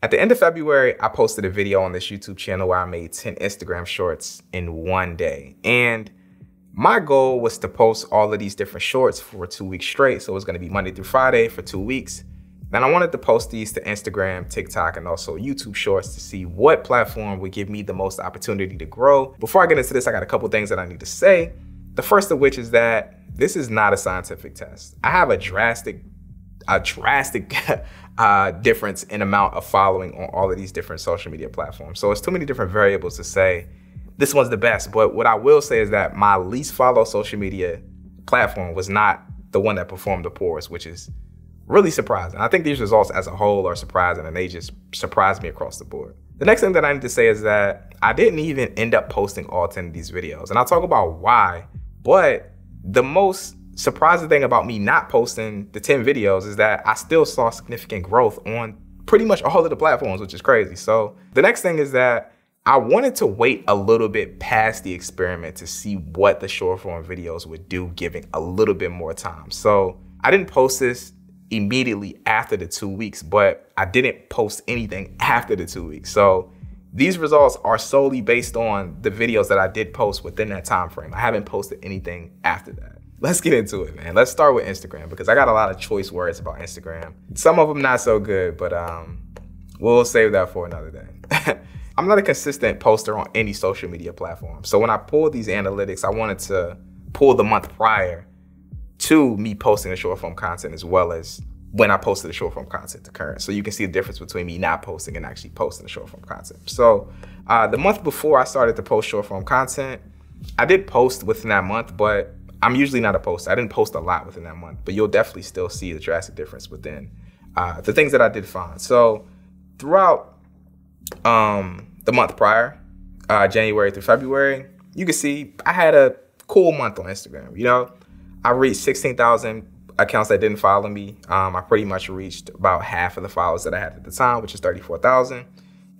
At the end of February, I posted a video on this YouTube channel where I made 10 Instagram shorts in one day. And my goal was to post all of these different shorts for 2 weeks straight. So it was going to be Monday through Friday for 2 weeks. Then I wanted to post these to Instagram, TikTok, and also YouTube shorts to see what platform would give me the most opportunity to grow. Before I get into this, I got a couple things that I need to say. The first of which is that this is not a scientific test. I have a drastic difference in amount of following on all of these different social media platforms. So it's too many different variables to say this one's the best. But what I will say is that my least followed social media platform was not the one that performed the poorest, which is really surprising. I think these results as a whole are surprising, and they just surprised me across the board. The next thing that I need to say is that I didn't even end up posting all 10 of these videos. And I'll talk about why, but the most surprising thing about me not posting the 10 videos is that I still saw significant growth on pretty much all of the platforms, which is crazy. So the next thing is that I wanted to wait a little bit past the experiment to see what the short form videos would do, giving a little bit more time. So I didn't post this immediately after the 2 weeks, but I didn't post anything after the 2 weeks. So these results are solely based on the videos that I did post within that time frame. I haven't posted anything after that. Let's get into it, man. Let's start with Instagram because I got a lot of choice words about Instagram. Some of them not so good, but we'll save that for another day. I'm not a consistent poster on any social media platform. So when I pulled these analytics, I wanted to pull the month prior to me posting the short form content as well as when I posted the short form content to current. So you can see the difference between me not posting and actually posting the short form content. So the month before I started to post short form content, I did post within that month, but I'm usually not a poster. I didn't post a lot within that month, but you'll definitely still see the drastic difference within the things that I did find. So throughout the month prior, January through February, you can see I had a cool month on Instagram. You know, I reached 16,000 accounts that didn't follow me. I pretty much reached about half of the followers that I had at the time, which is 34,000.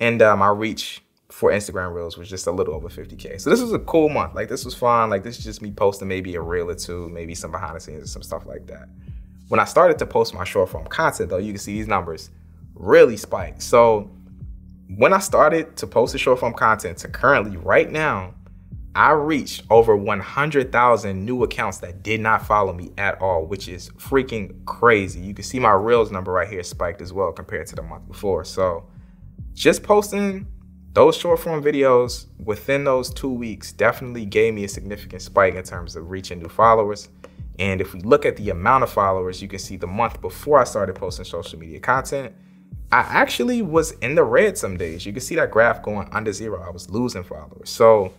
And my reach for Instagram Reels was just a little over 50K. So this was a cool month. Like, this was fun. Like, this is just me posting maybe a reel or two, maybe some behind the scenes or some stuff like that. When I started to post my short form content, though, you can see these numbers really spiked. So when I started to post the short form content to currently right now, I reached over 100,000 new accounts that did not follow me at all, which is freaking crazy. You can see my Reels number right here spiked as well compared to the month before. So just posting those short form videos within those 2 weeks definitely gave me a significant spike in terms of reaching new followers. And if we look at the amount of followers, you can see the month before I started posting social media content, I actually was in the red some days. You can see that graph going under zero. I was losing followers. So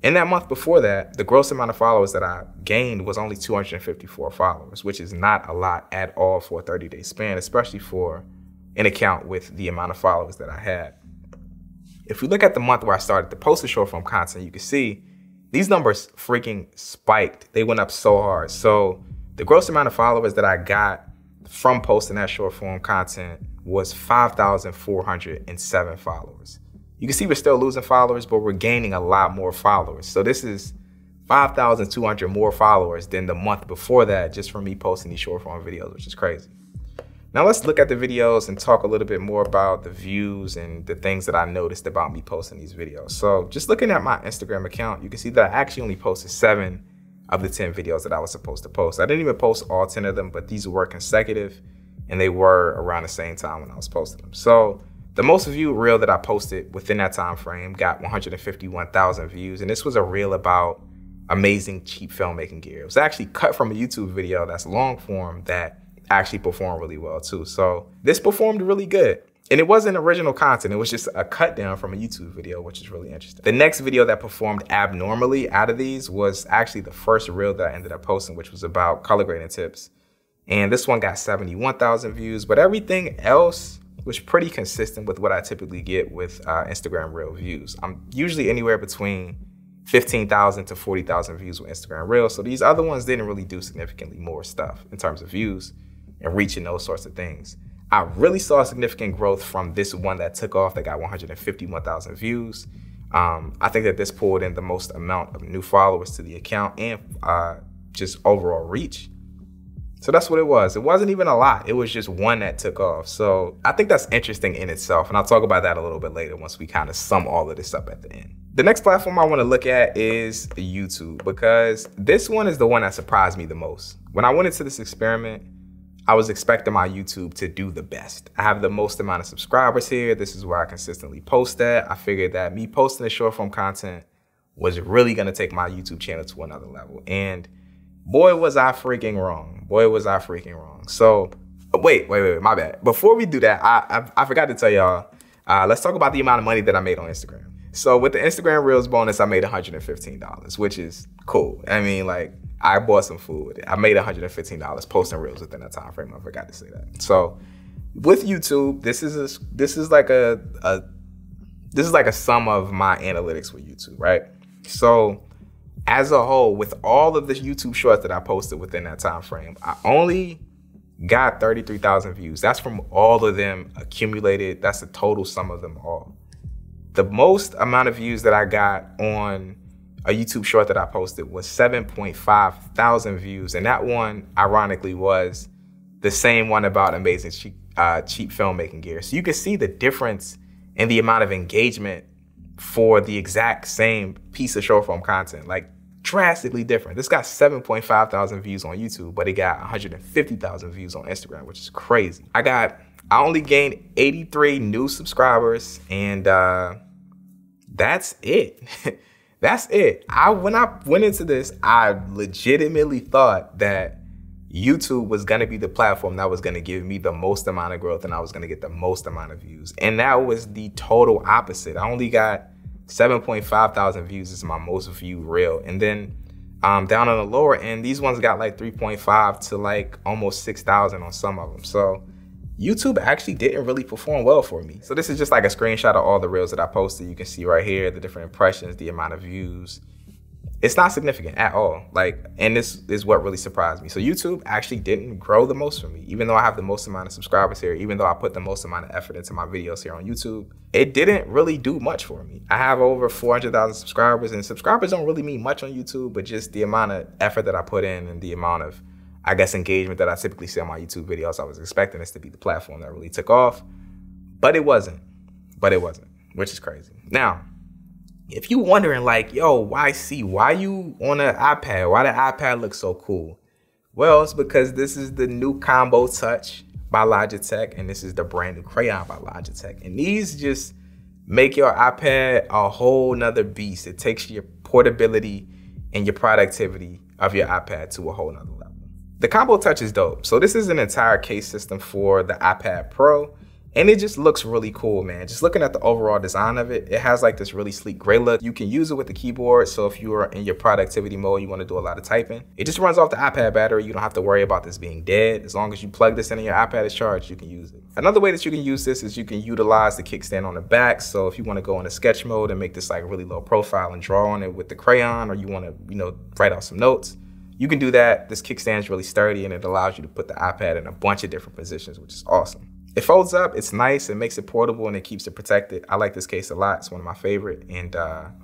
in that month before that, the gross amount of followers that I gained was only 254 followers, which is not a lot at all for a 30-day span, especially for an account with the amount of followers that I had. If we look at the month where I started to post the short form content, you can see these numbers freaking spiked. They went up so hard. So the gross amount of followers that I got from posting that short form content was 5,407 followers. You can see we're still losing followers, but we're gaining a lot more followers. So this is 5,200 more followers than the month before that just from me posting these short form videos, which is crazy. Now let's look at the videos and talk a little bit more about the views and the things that I noticed about me posting these videos. So just looking at my Instagram account, you can see that I actually only posted 7 of the 10 videos that I was supposed to post. I didn't even post all 10 of them, but these were consecutive and they were around the same time when I was posting them. So the most viewed reel that I posted within that time frame got 151,000 views. And this was a reel about amazing cheap filmmaking gear. It was actually cut from a YouTube video that's long form that actually performed really well too. So this performed really good. And it wasn't original content. It was just a cut down from a YouTube video, which is really interesting. The next video that performed abnormally out of these was actually the first reel that I ended up posting, which was about color grading tips. And this one got 71,000 views, but everything else was pretty consistent with what I typically get with Instagram Reel views. I'm usually anywhere between 15,000 to 40,000 views with Instagram Reels. So these other ones didn't really do significantly more stuff in terms of views and reaching those sorts of things. I really saw significant growth from this one that took off that got 151,000 views. I think that this pulled in the most amount of new followers to the account and just overall reach. So that's what it was. It wasn't even a lot. It was just one that took off. So I think that's interesting in itself. And I'll talk about that a little bit later once we kind of sum all of this up at the end. The next platform I want to look at is YouTube, because this one is the one that surprised me the most. When I went into this experiment, I was expecting my YouTube to do the best. I have the most amount of subscribers here. This is where I consistently post at. I figured that me posting the short form content was really gonna take my YouTube channel to another level. And boy, was I freaking wrong. Boy, was I freaking wrong. So wait, my bad. Before we do that, I forgot to tell y'all, let's talk about the amount of money that I made on Instagram. So with the Instagram Reels bonus, I made $115, which is cool. I mean, like, I bought some food. I made $115 posting Reels within that time frame. I forgot to say that. So with YouTube, this is like a sum of my analytics with YouTube, right? So as a whole, with all of the YouTube shorts that I posted within that time frame, I only got 33,000 views. That's from all of them accumulated. That's the total sum of them all. The most amount of views that I got on a YouTube short that I posted was 7.5 thousand views. And that one, ironically, was the same one about amazing cheap filmmaking gear. So you can see the difference in the amount of engagement for the exact same piece of short form content, like drastically different. This got 7.5 thousand views on YouTube, but it got 150,000 views on Instagram, which is crazy. I only gained 83 new subscribers, and that's it. That's it. When I went into this, I legitimately thought that YouTube was gonna be the platform that was gonna give me the most amount of growth and I was gonna get the most amount of views. And that was the total opposite. I only got 7.5 thousand views is my most viewed reel. And then down on the lower end, these ones got like 3.5 to like almost 6,000 on some of them. So YouTube actually didn't really perform well for me. So this is just like a screenshot of all the reels that I posted. You can see right here, the different impressions, the amount of views. It's not significant at all. Like, and this is what really surprised me. So YouTube actually didn't grow the most for me, even though I have the most amount of subscribers here, even though I put the most amount of effort into my videos here on YouTube, it didn't really do much for me. I have over 400,000 subscribers, and subscribers don't really mean much on YouTube, but just the amount of effort that I put in and the amount of, I guess, engagement that I typically see on my YouTube videos, I was expecting this to be the platform that really took off, but it wasn't, which is crazy. Now, if you wondering like, yo, YC, why you on an iPad? Why the iPad look so cool? Well, it's because this is the new Combo Touch by Logitech, and this is the brand new Crayon by Logitech. And these just make your iPad a whole nother beast. It takes your portability and your productivity of your iPad to a whole nother level. The Combo Touch is dope. So this is an entire case system for the iPad Pro, and it just looks really cool, man. Just looking at the overall design of it, it has like this really sleek gray look. You can use it with the keyboard, so if you are in your productivity mode, you wanna do a lot of typing. It just runs off the iPad battery. You don't have to worry about this being dead. As long as you plug this in and your iPad is charged, you can use it. Another way that you can use this is you can utilize the kickstand on the back. So if you wanna go into sketch mode and make this like really low profile and draw on it with the crayon, or you wanna, write out some notes, you can do that. This kickstand is really sturdy, and it allows you to put the iPad in a bunch of different positions, which is awesome. It folds up, it's nice, it makes it portable, and it keeps it protected. I like this case a lot. It's one of my favorite, and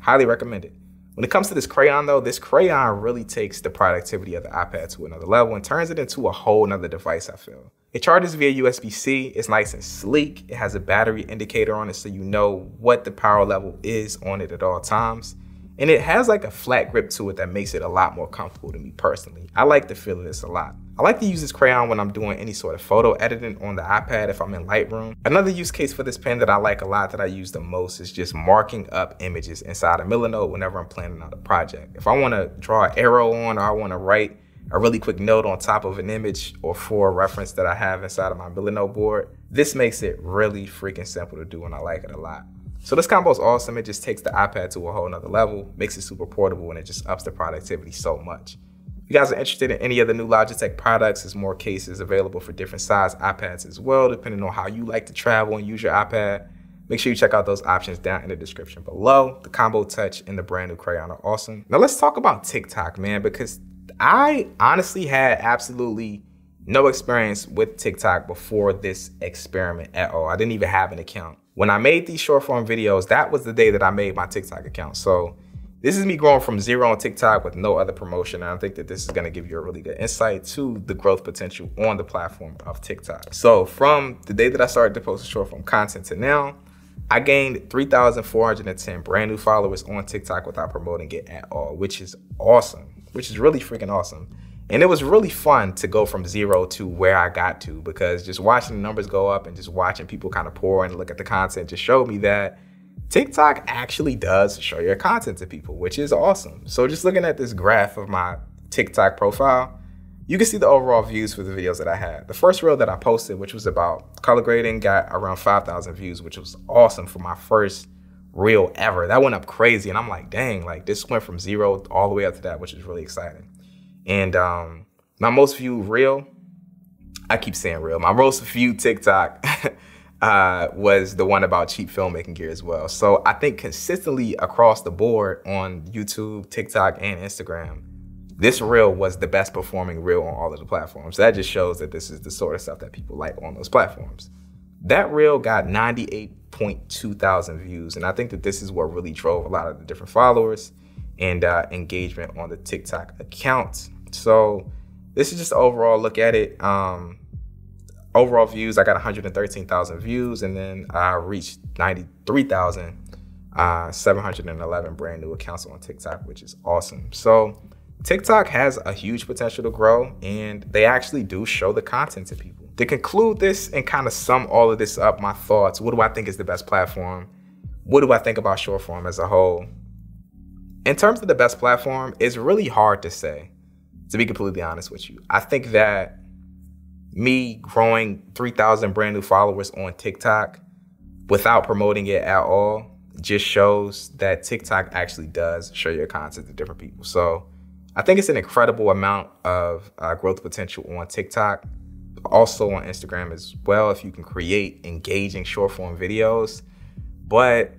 highly recommend it. When it comes to this crayon though, this crayon really takes the productivity of the iPad to another level and turns it into a whole nother device, I feel. It charges via USB-C, it's nice and sleek. It has a battery indicator on it so you know what the power level is on it at all times. And it has like a flat grip to it that makes it a lot more comfortable to me personally. I like the feel of this a lot. I like to use this crayon when I'm doing any sort of photo editing on the iPad if I'm in Lightroom. Another use case for this pen that I like a lot, that I use the most, is just marking up images inside of Milanote whenever I'm planning out a project. If I wanna draw an arrow on, or I wanna write a really quick note on top of an image or for a reference that I have inside of my Milanote board, this makes it really freaking simple to do, and I like it a lot. So this combo is awesome. It just takes the iPad to a whole nother level, makes it super portable, and it just ups the productivity so much. If you guys are interested in any of the new Logitech products, there's more cases available for different size iPads as well, depending on how you like to travel and use your iPad. Make sure you check out those options down in the description below. The Combo Touch and the brand new Crayon are awesome. Now let's talk about TikTok, man, because I honestly had absolutely no experience with TikTok before this experiment at all. I didn't even have an account. When I made these short form videos, that was the day that I made my TikTok account. So This is me growing from 0 on TikTok with no other promotion. And I think that this is gonna give you a really good insight to the growth potential on the platform of TikTok. So from the day that I started to post short form content to now, I gained 3,410 brand new followers on TikTok without promoting it at all, which is awesome, which is really freaking awesome. And it was really fun to go from 0 to where I got to, because just watching the numbers go up and just watching people kind of pour and look at the content just showed me that TikTok actually does show your content to people, which is awesome. So just looking at this graph of my TikTok profile, you can see the overall views for the videos that I had. The first reel that I posted, which was about color grading, got around 5,000 views, which was awesome for my first reel ever. That went up crazy. And I'm like, dang, like this went from 0 all the way up to that, which is really exciting. And my most viewed reel, I keep saying reel, my most viewed TikTok was the one about cheap filmmaking gear as well. So I think consistently across the board on YouTube, TikTok, and Instagram, this reel was the best performing reel on all of the platforms. That just shows that this is the sort of stuff that people like on those platforms. That reel got 98.2 thousand views. And I think that this is what really drove a lot of the different followers and engagement on the TikTok account. So this is just an overall look at it. Overall views, I got 113,000 views, and then I reached 93,711 brand new accounts on TikTok, which is awesome. So TikTok has a huge potential to grow, and they actually do show the content to people. To conclude this and kind of sum all of this up, my thoughts, what do I think is the best platform? What do I think about short form as a whole? In terms of the best platform, it's really hard to say, to be completely honest with you. I think that me growing 3,000 brand new followers on TikTok without promoting it at all just shows that TikTok actually does show your content to different people. So I think it's an incredible amount of growth potential on TikTok, also on Instagram as well, if you can create engaging short form videos. But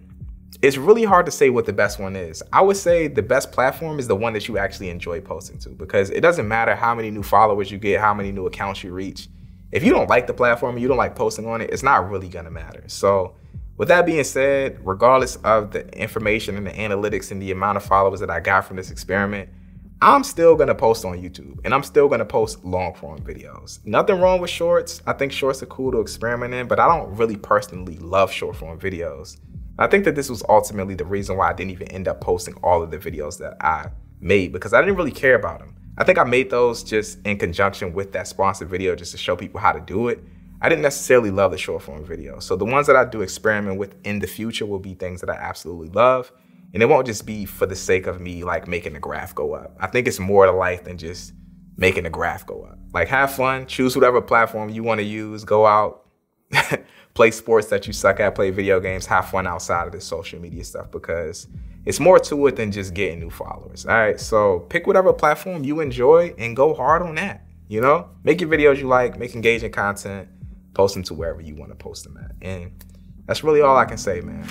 it's really hard to say what the best one is. I would say the best platform is the one that you actually enjoy posting to, because it doesn't matter how many new followers you get, how many new accounts you reach. If you don't like the platform and you don't like posting on it, it's not really gonna matter. So with that being said, regardless of the information and the analytics and the amount of followers that I got from this experiment, I'm still gonna post on YouTube, and I'm still gonna post long form videos. Nothing wrong with shorts. I think shorts are cool to experiment in, but I don't really personally love short form videos. I think that this was ultimately the reason why I didn't even end up posting all of the videos that I made, because I didn't really care about them. I think I made those just in conjunction with that sponsored video just to show people how to do it. I didn't necessarily love the short form video. So the ones that I do experiment with in the future will be things that I absolutely love. And it won't just be for the sake of me like making the graph go up. I think it's more to life than just making the graph go up. Like, have fun, choose whatever platform you want to use, go out, play sports that you suck at, play video games, have fun outside of this social media stuff, because it's more to it than just getting new followers. All right, so pick whatever platform you enjoy and go hard on that, you know? Make your videos you like, make engaging content, post them to wherever you want to post them at. And that's really all I can say, man.